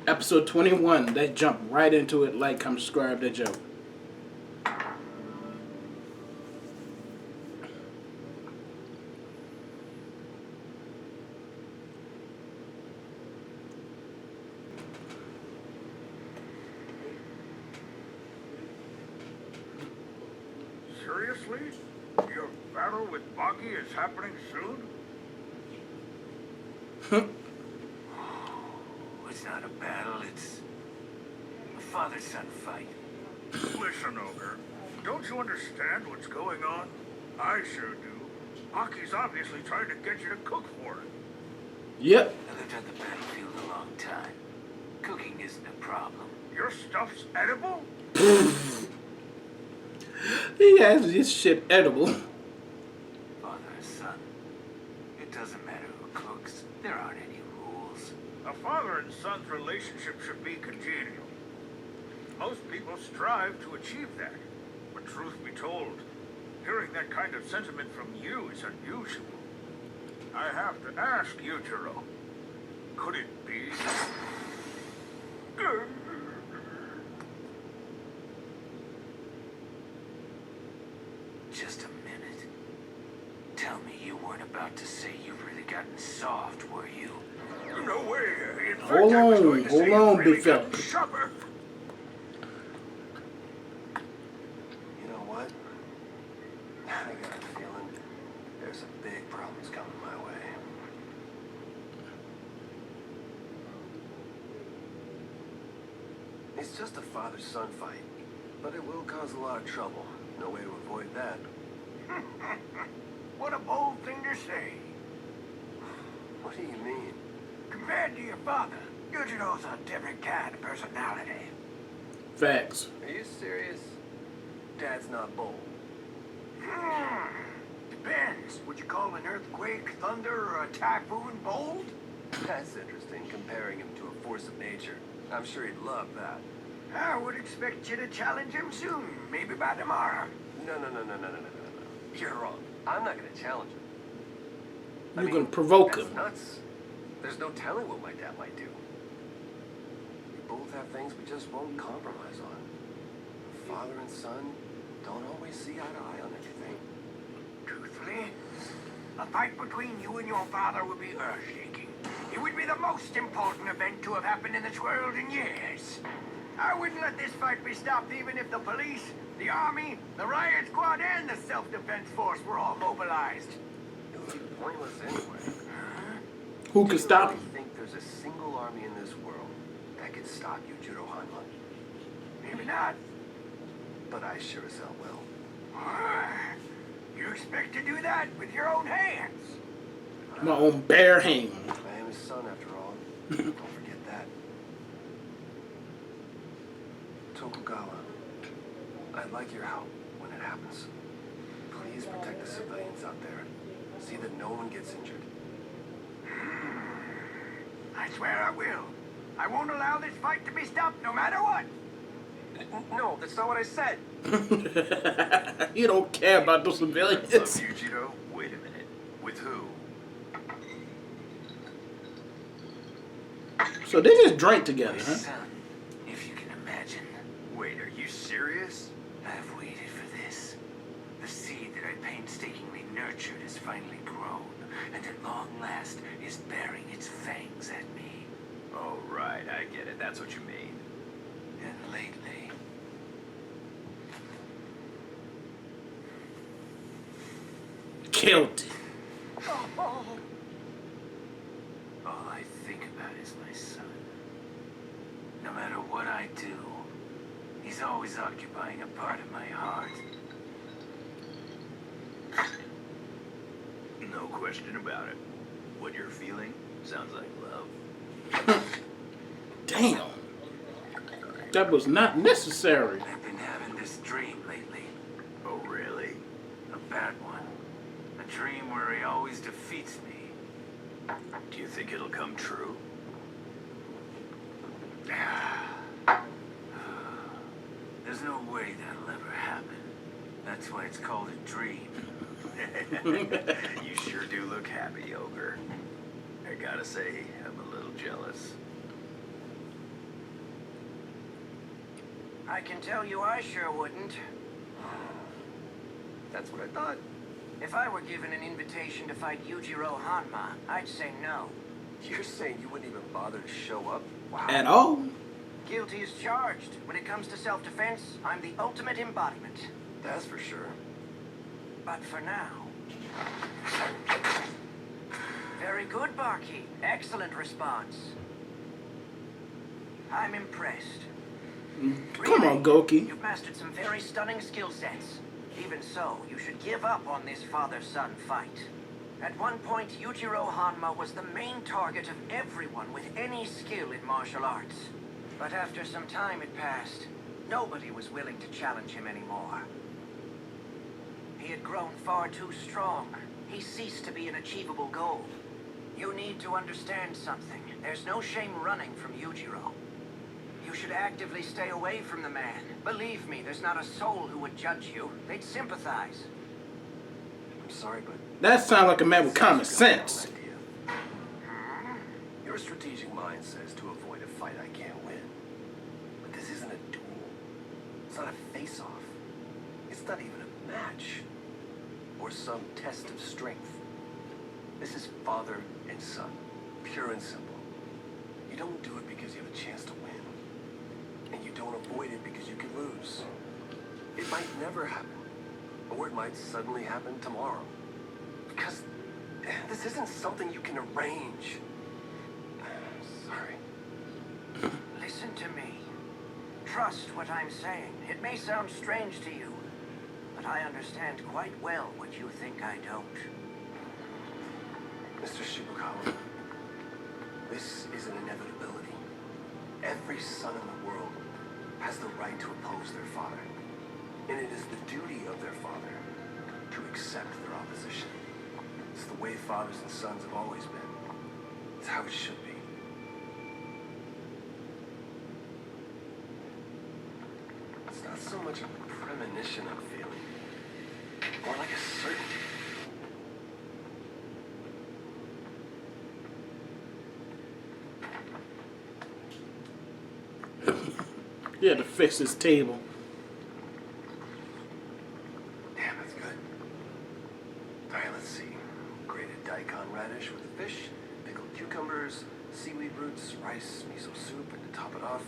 Episode 21. They jump right into it. Like, comment, subscribe, that joke. Seriously? Your battle with Baki is happening soon? It's not a battle, it's a father-son fight. Listen, Ogre. Don't you understand what's going on? I sure do. Baki's obviously trying to get you to cook for him. Yep. I lived on the battlefield a long time. Cooking isn't a problem. Your stuff's edible? He has this shit edible. Father and son. It doesn't matter who cooks. There aren't any rules. A father and son's relationship should be congenial. Most people strive to achieve that. But truth be told, hearing that kind of sentiment from you is unusual. I have to ask Yujiro, could it be? Just a minute. Tell me you weren't about to say you've really gotten soft, were you? No way. In fact, Hold I was on, going to say hold you've on, really big fella. gotten sharper. You know what? I got a feeling there's some big problems coming my way. It's just a father-son fight, but it will cause a lot of trouble. No way to avoid that. What a bold thing to say. What do you mean? Compared to your father, Yujiro's a different kind of personality. Facts. Are you serious? Dad's not bold. Depends. Would you call an earthquake, thunder, or a typhoon bold? That's interesting, comparing him to a force of nature. I'm sure he'd love that. I would expect you to challenge him soon, maybe by tomorrow. No. You're wrong. I'm not gonna challenge him. You're gonna provoke that's him. Nuts. There's no telling what my dad might do. We both have things we just won't compromise on. Father and son don't always see eye to eye on everything. Truthfully, a fight between you and your father would be earth-shaking. It would be the most important event to have happened in this world in years. I wouldn't let this fight be stopped even if the police, the army, the riot squad, and the self-defense force were all mobilized. It would be pointless anyway. Who Do can you stop really him? think there's a single army in this world that could stop Yujiro Hanma? Maybe not. But I sure as hell will. You expect to do that with your own hands? My own bare hand. I am his son after all. Don't forget that. Tokugawa, I'd like your help when it happens. Please protect the civilians out there. See that no one gets injured. I swear I will. I won't allow this fight to be stopped no matter what. No, that's not what I said. You don't care about the civilians. Yujiro, wait a minute. With who? So they just drank together, My huh? son, if you can imagine. Wait, are you serious? I've waited for this. The seed that I painstakingly nurtured has finally grown, and at long last is bearing its fangs at me. Oh, right, I get it. That's what you mean. And lately, Killed it. all I think about is my son. No matter what I do, he's always occupying a part of my heart. No question about it. What you're feeling sounds like love. Damn. That was not necessary. I've been having this dream lately. Oh, really? A bad one. A dream where he always defeats me. Do you think it'll come true? There's no way that'll ever happen. That's why it's called a dream. You sure do look happy, Ogre. I gotta say, I'm a little jealous. I can tell you I sure wouldn't. That's what I thought. If I were given an invitation to fight Yujiro Hanma, I'd say no. You're saying you wouldn't even bother to show up? Wow. At all? Guilty as charged. When it comes to self-defense, I'm the ultimate embodiment. That's for sure. But for now... Very good, Baki. Excellent response. I'm impressed. Come on, Goki. You've mastered some very stunning skill sets. Even so, you should give up on this father-son fight. At one point, Yujiro Hanma was the main target of everyone with any skill in martial arts. But after some time had passed, nobody was willing to challenge him anymore. He had grown far too strong. He ceased to be an achievable goal. You need to understand something. There's no shame running from Yujiro. You should actively stay away from the man. Believe me, there's not a soul who would judge you. They'd sympathize. I'm sorry, but... That sounds like a man with common sense. Your strategic mind says to avoid a fight I can't win. But this isn't a duel. It's not a face-off. It's not even a match. Or some test of strength. This is father and son. Pure and simple. You don't do it because you have a chance to win. And you don't avoid it because you can lose. It might never happen. Or it might suddenly happen tomorrow. Because this isn't something you can arrange. Sorry. Listen to me. Trust what I'm saying. It may sound strange to you, but I understand quite well what you think I don't. Mr. Shibukawa, this is an inevitability. Every son in the world has the right to oppose their father. And it is the duty of their father to accept their opposition. It's the way fathers and sons have always been. It's how it should be. It's not so much a premonition I'm feeling, more like a certainty. He had to fix his table. Damn, that's good. Alright, let's see. Grated daikon radish with fish, pickled cucumbers, seaweed roots, rice, miso soup, and to top it off,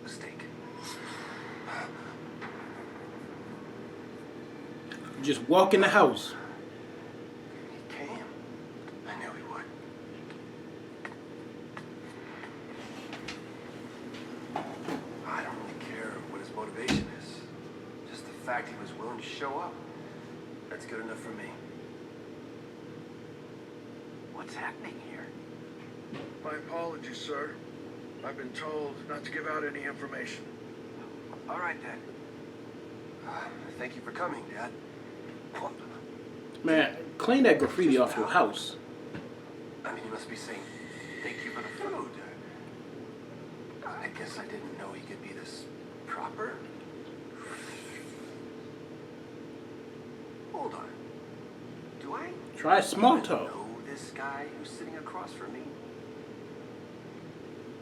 a steak. Just walk in the house. He came. I knew he would. I don't really care what his motivation is. Just the fact he was willing to show up. That's good enough for me. What's happening here? My apologies, sir. I've been told not to give out any information. All right, then. Thank you for coming, Dad. Man, clean that graffiti off your house. I mean, you must be saying thank you for the food. I guess I didn't know he could be this proper. Hold on. Do I Try small talk. know this guy who's sitting across from me?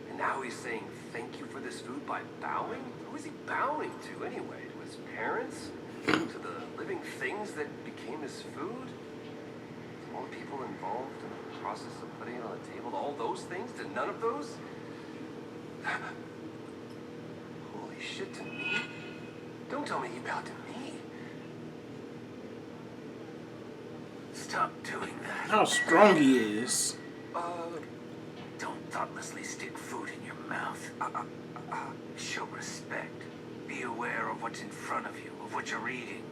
And now he's saying thank you for this food by bowing? Who is he bowing to anyway? To his parents? To the living things that became his food? To all the people involved in the process of putting it on the table? To all those things? To none of those? Holy shit, to me? Don't tell me he bowed to me. Stop doing that. How strong he is. Don't thoughtlessly stick food in your mouth. Show respect. Be aware of what's in front of you, of what you're eating.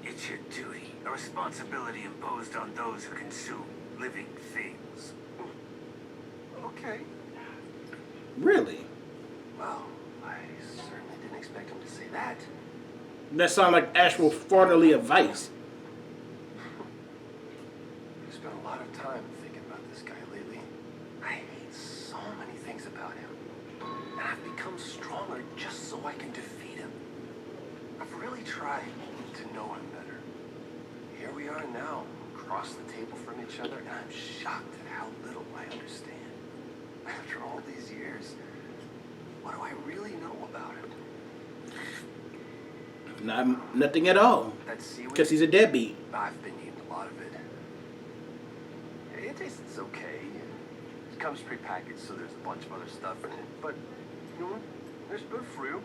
It's your duty, a responsibility imposed on those who consume living things. Okay. Really? Well, I certainly didn't expect him to say that. That sounds like actual fatherly advice. I've spent a lot of time thinking about this guy lately. I hate so many things about him. And I've become stronger just so I can defeat him. I've really tried to know him better. Here we are now, across the table from each other, and I'm shocked at how little I understand. After all these years, what do I really know about him? Nothing at all. That seaweed? Because he's a deadbeat. I've been eating a lot of it. It tastes okay. It comes prepackaged, so there's a bunch of other stuff in it. But, you know, there's good for you.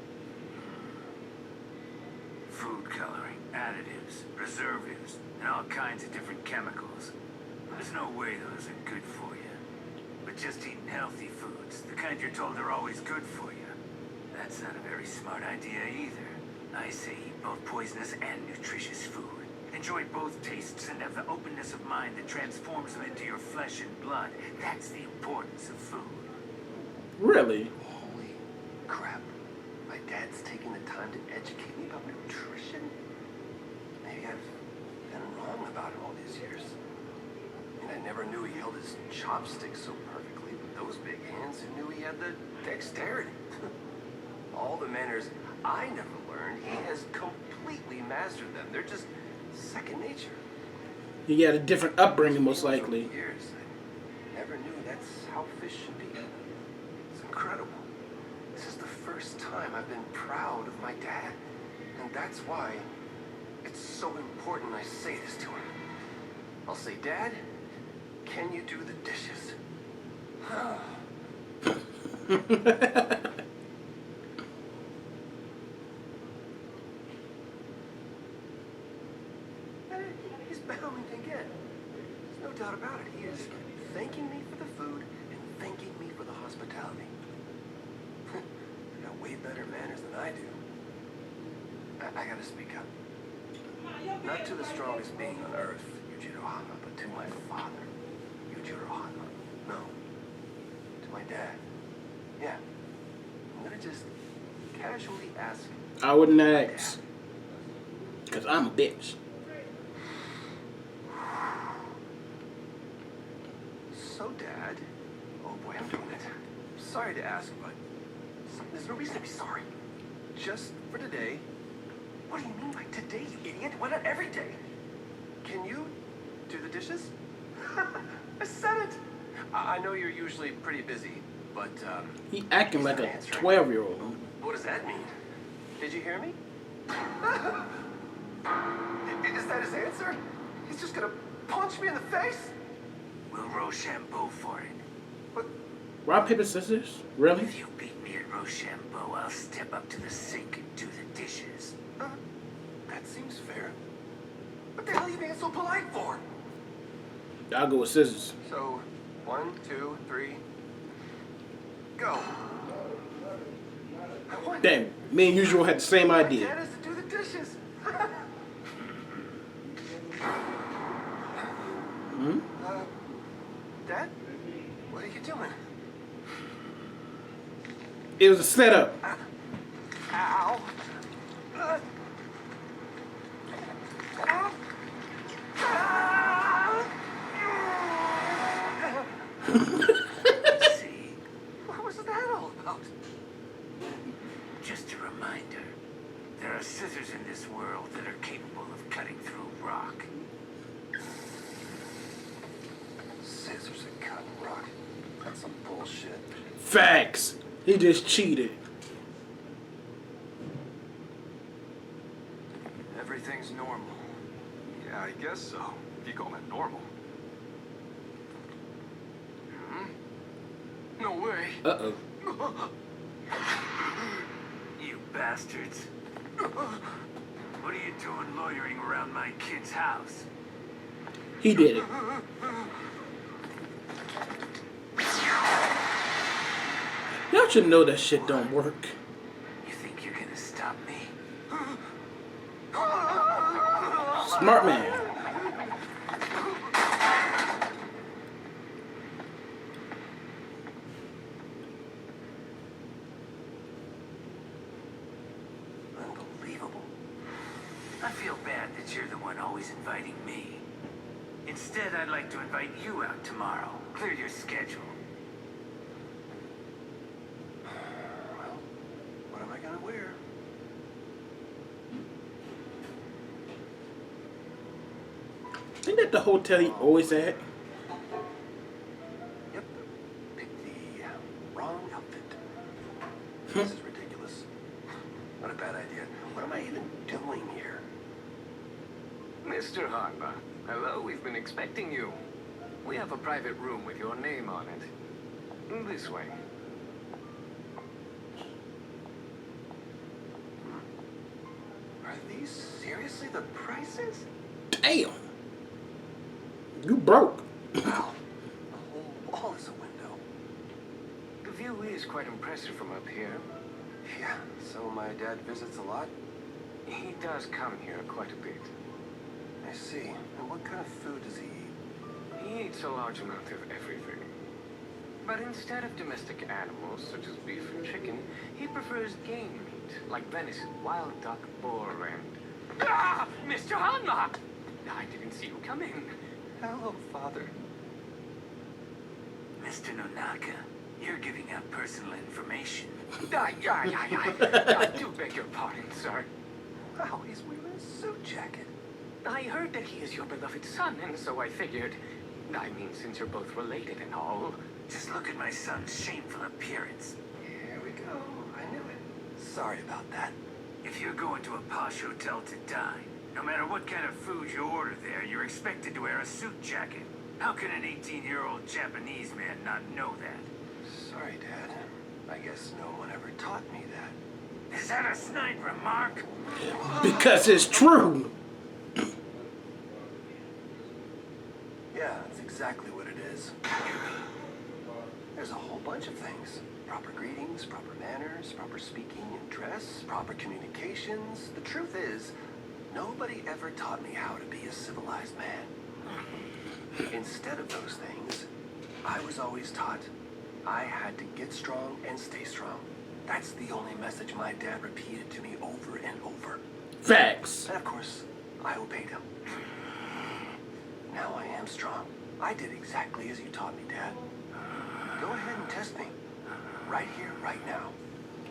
Food coloring, additives, preservatives, and all kinds of different chemicals. There's no way those are good for you. But just eating healthy foods, the kind you're told are always good for you, that's not a very smart idea either. I say eat both poisonous and nutritious food. Enjoy both tastes and have the openness of mind that transforms them into your flesh and blood. That's the importance of food. Really? Holy crap. My dad's taking the time to educate me about nutrition? Maybe I've been wrong about it all these years. And I never knew he held his chopsticks so perfectly with those big hands. Who knew he had the dexterity? All the manners I never learned, he has completely mastered them. They're just second nature. He had a different upbringing, most likely. Over the years, I never knew that's how fish should be. It's incredible. This is the first time I've been proud of my dad. And that's why it's so important I say this to him. I'll say, Dad, can you do the dishes? He's bowing again. There's no doubt about it. He is thanking me for the food and thanking me for the hospitality. They got way better manners than I do. I gotta speak up. Not to the strongest being on earth, Yujiro Hanma, but to my father, Yujiro Hanma. No. To my dad. Yeah. I'm gonna just casually ask. I wouldn't ask. Because I'm a bitch. So, Dad. Oh boy, I'm doing it. Sorry to ask, but there's no reason to be sorry. Just for today. What do you mean by today, you idiot? Why not every day? Can you do the dishes? I said it. I know you're usually pretty busy, but He acting like a 12-year-old. what does that mean? Did you hear me? Is that his answer? He's just gonna punch me in the face? We'll Rochambeau for it. What? Rock, paper, scissors? Really? If you beat me at Rochambeau, I'll step up to the sink and do the dishes. That seems fair. What the hell are you being so polite for? I'll go with scissors. So, 1, 2, 3, go. What? Damn, me and Usual had the same My idea. dad is to do the dishes. Dad? What are you doing? It was a setup. Ow. Ow. See? What was that all about? Just a reminder. There are scissors in this world that are capable of cutting through rock. Scissors and cutting rock. That's some bullshit. Facts. He just cheated. Everything's normal. Yeah, I guess so. If you call that normal. No way. Uh-oh. You bastards. What are you doing loitering around my kid's house? He did it. Y'all should know that shit don't work. You think you're gonna stop me? Smart man. Unbelievable. I feel bad that you're the one always inviting me. Instead, I'd like to invite you out tomorrow. Clear your schedule. Well, what am I gonna wear? Ain't that the hotel he always at? Yep. Pick the wrong outfit. This is ridiculous. What a bad idea. What am I even doing here? Mr. Hanma, hello, we've been expecting you. We have a private room with your name on it. This way. Are these seriously the prices? Damn. You broke. Wow. The whole wall is a window. The view is quite impressive from up here. Yeah, so my dad visits a lot? He does come here quite a bit. I see. And what kind of food does he eat? He eats a large amount of everything. But instead of domestic animals, such as beef and chicken, he prefers game meat, like venison, wild duck, boar, and... Ah! Mr. Hanma! I didn't see you come in. Hello, Father. Mr. Nonaka, you're giving out personal information. I do beg your pardon, sir. Wow, he's wearing a suit jacket. I heard that he is your beloved son, and so I figured... I mean, since you're both related and all... Just look at my son's shameful appearance. Here we go. I knew it. Sorry about that. If you're going to a posh hotel to dine, no matter what kind of food you order there, you're expected to wear a suit jacket. How can an 18-year-old Japanese man not know that? Sorry, Dad. I guess no one ever taught me that. Is that a snide remark? Because it's true. Yeah, that's exactly what it is. There's a whole bunch of things. Proper greetings, proper manners, proper speaking and dress, proper communications. The truth is, nobody ever taught me how to be a civilized man. Instead of those things, I was always taught I had to get strong and stay strong. That's the only message my dad repeated to me over and over. Facts. And of course, I obeyed him. Now I am strong. I did exactly as you taught me, Dad. Go ahead and test me. Right here, right now.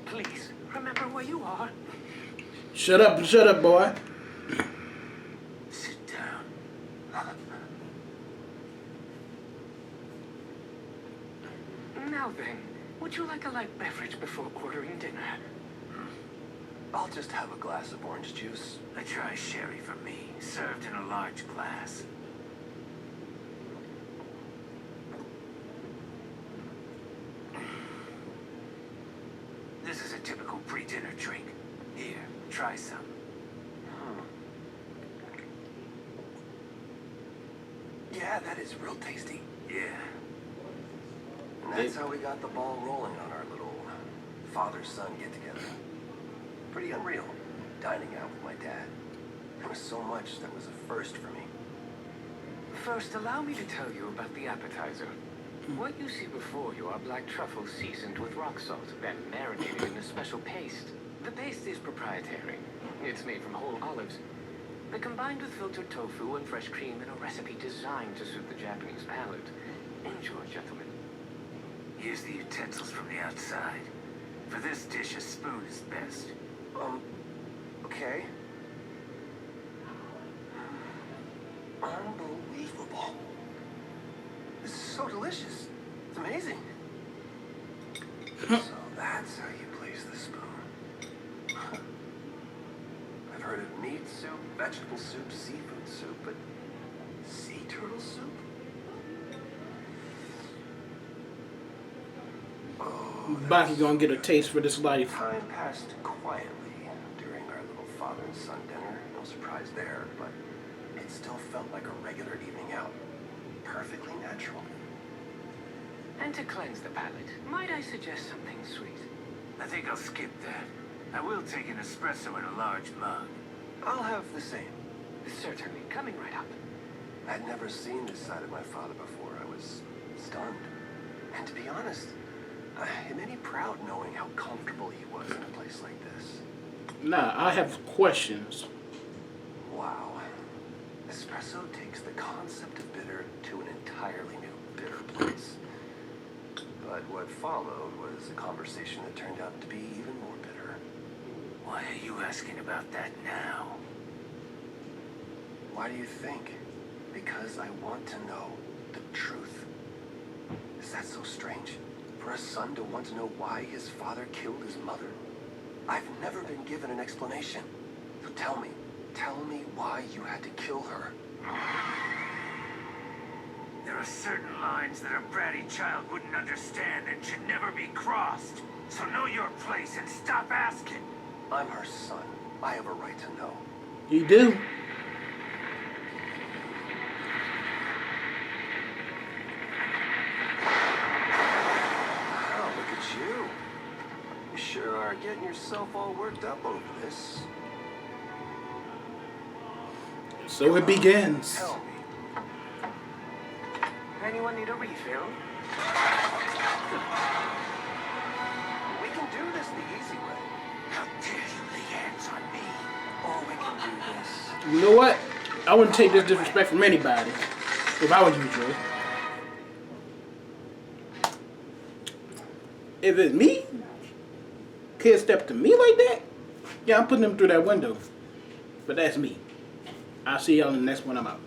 Please, remember where you are. Shut up, boy. Sit down. Now then, would you like a light beverage before ordering dinner? I'll just have a glass of orange juice. A dry sherry for me, served in a large glass. This is a typical pre-dinner drink. Here, try some. Yeah, that is real tasty. Yeah. And that's how we got the ball rolling on our little father-son get-together. Pretty unreal, dining out with my dad. There was so much that was a first for me. First, allow me to tell you about the appetizer. What you see before you are black truffles seasoned with rock salt, then marinated in a special paste. The paste is proprietary. It's made from whole olives. They're combined with filtered tofu and fresh cream in a recipe designed to suit the Japanese palate. Enjoy, gentlemen. Use the utensils from the outside. For this dish, a spoon is best. Okay. Unbelievable. This is so delicious. It's amazing. So that's how you place the spoon. I've heard of meat soup, vegetable soup, seafood soup, but sea turtle soup? Oh, Baki gonna get a taste for this life. time passed quietly during our little father and son dinner. No surprise there, but it still felt like a regular evening out. Perfectly natural. And to cleanse the palate, might I suggest something sweet? I think I'll skip that. I will take an espresso in a large mug. I'll have the same. Certainly, coming right up. I'd never seen this side of my father before. I was stunned. And to be honest, it made me proud knowing how comfortable he was in a place like this. Nah, I have questions. Wow. Espresso takes the concept of bitter to an entirely new bitter place. But what followed was a conversation that turned out to be even more bitter. Why are you asking about that now? Why do you think? Because I want to know the truth. Is that so strange? For a son to want to know why his father killed his mother? I've never been given an explanation. So tell me why you had to kill her. There are certain lines that a bratty child wouldn't understand and should never be crossed. So know your place and stop asking. I'm her son. I have a right to know. You do. Wow, look at you. You sure are getting yourself all worked up over this. So it begins. Tell me. Anyone need a refill? We can do this the easy way. How dare you lay hands on me? Or we can do this. You know what? I wouldn't take this disrespect from anybody if I was Yujiro. If it's me, kids step to me like that, yeah, I'm putting them through that window. But that's me. I'll see y'all in the next one. I'm out.